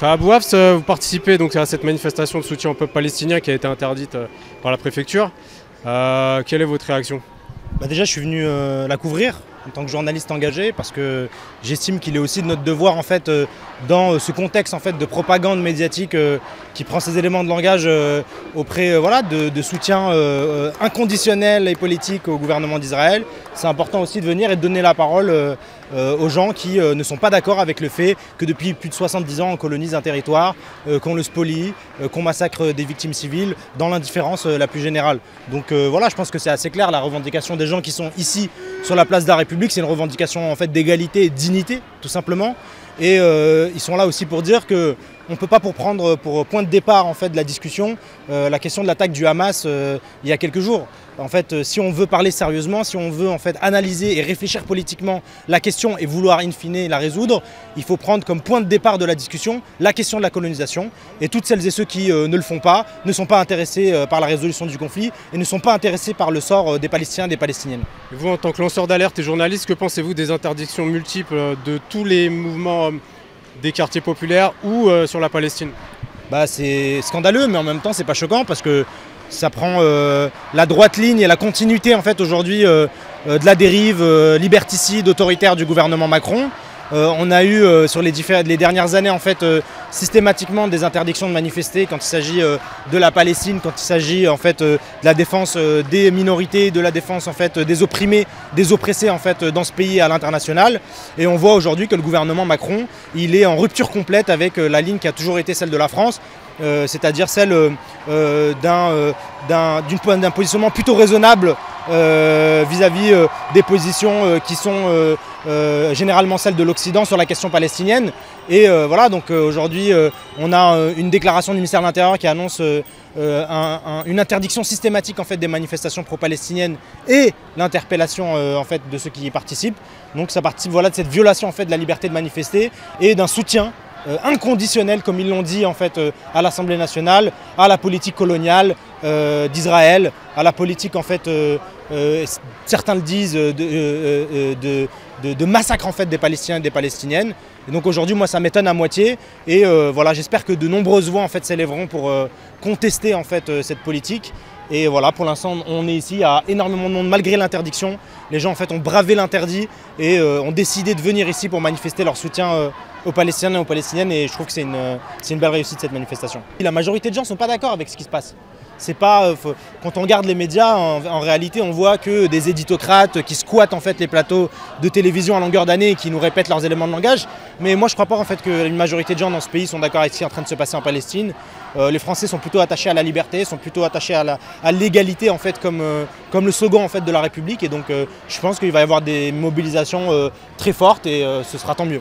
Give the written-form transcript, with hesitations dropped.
À Abou Hafs, vous participez donc à cette manifestation de soutien au peuple palestinien qui a été interdite par la préfecture. Quelle est votre réaction? Déjà, je suis venu la couvrir en tant que journaliste engagé parce que j'estime qu'il est aussi de notre devoir en fait, dans ce contexte en fait, de propagande médiatique qui prend ces éléments de langage auprès voilà, de soutien inconditionnel et politique au gouvernement d'Israël. C'est important aussi de venir et de donner la parole aux gens qui ne sont pas d'accord avec le fait que depuis plus de 70 ans on colonise un territoire, qu'on le spolie, qu'on massacre des victimes civiles dans l'indifférence la plus générale. Donc voilà, je pense que c'est assez clair, la revendication des gens qui sont ici sur la place de la République, c'est une revendication en fait, d'égalité et de dignité, tout simplement. Et ils sont là aussi pour dire qu'on ne peut pas prendre pour point de départ en fait, de la discussion la question de l'attaque du Hamas il y a quelques jours. En fait, si on veut parler sérieusement, si on veut en fait, analyser et réfléchir politiquement la question et vouloir in fine la résoudre, il faut prendre comme point de départ de la discussion la question de la colonisation. Et toutes celles et ceux qui ne le font pas, ne sont pas intéressés par la résolution du conflit et ne sont pas intéressés par le sort des Palestiniens et des Palestiniennes. Et vous, en tant que lanceur d'alerte et journaliste, que pensez-vous des interdictions multiples de tous les mouvements des quartiers populaires ou sur la Palestine? C'est scandaleux, mais en même temps, c'est pas choquant parce que ça prend la droite ligne et la continuité en fait aujourd'hui de la dérive liberticide, autoritaire du gouvernement Macron. On a eu sur les dernières années en fait systématiquement des interdictions de manifester quand il s'agit de la Palestine, quand il s'agit en fait de la défense des minorités, de la défense en fait des opprimés, des oppressés en fait dans ce pays à l'international. Et on voit aujourd'hui que le gouvernement Macron, il est en rupture complète avec la ligne qui a toujours été celle de la France. C'est-à-dire celle d'un positionnement plutôt raisonnable vis-à-vis des positions qui sont généralement celles de l'Occident sur la question palestinienne. Et voilà, donc aujourd'hui on a une déclaration du ministère de l'Intérieur qui annonce une interdiction systématique en fait, des manifestations pro-palestiniennes et l'interpellation en fait, de ceux qui y participent. Donc ça participe voilà, de cette violation en fait, de la liberté de manifester et d'un soutien inconditionnel, comme ils l'ont dit en fait, à l'Assemblée nationale, à la politique coloniale d'Israël, à la politique en fait, certains le disent, de massacre en fait, des Palestiniens et des Palestiniennes. Et donc aujourd'hui, moi, ça m'étonne à moitié. Et voilà, j'espère que de nombreuses voix en fait, s'élèveront pour contester en fait, cette politique. Et voilà, pour l'instant, on est ici, il y a énormément de monde malgré l'interdiction. Les gens en fait, ont bravé l'interdit et ont décidé de venir ici pour manifester leur soutien aux Palestiniens et aux Palestiniennes. Et je trouve que c'est une belle réussite cette manifestation. La majorité de gens ne sont pas d'accord avec ce qui se passe. C'est pas, quand on regarde les médias, en réalité, on voit que des éditocrates qui squattent en fait, les plateaux de télévision à longueur d'année et qui nous répètent leurs éléments de langage. Mais moi, je ne crois pas en fait, qu'une majorité de gens dans ce pays sont d'accord avec ce qui est en train de se passer en Palestine. Les Français sont plutôt attachés à la liberté, sont plutôt attachés à l'égalité en fait, comme le slogan en fait, de la République. Et donc, je pense qu'il va y avoir des mobilisations très fortes et ce sera tant mieux.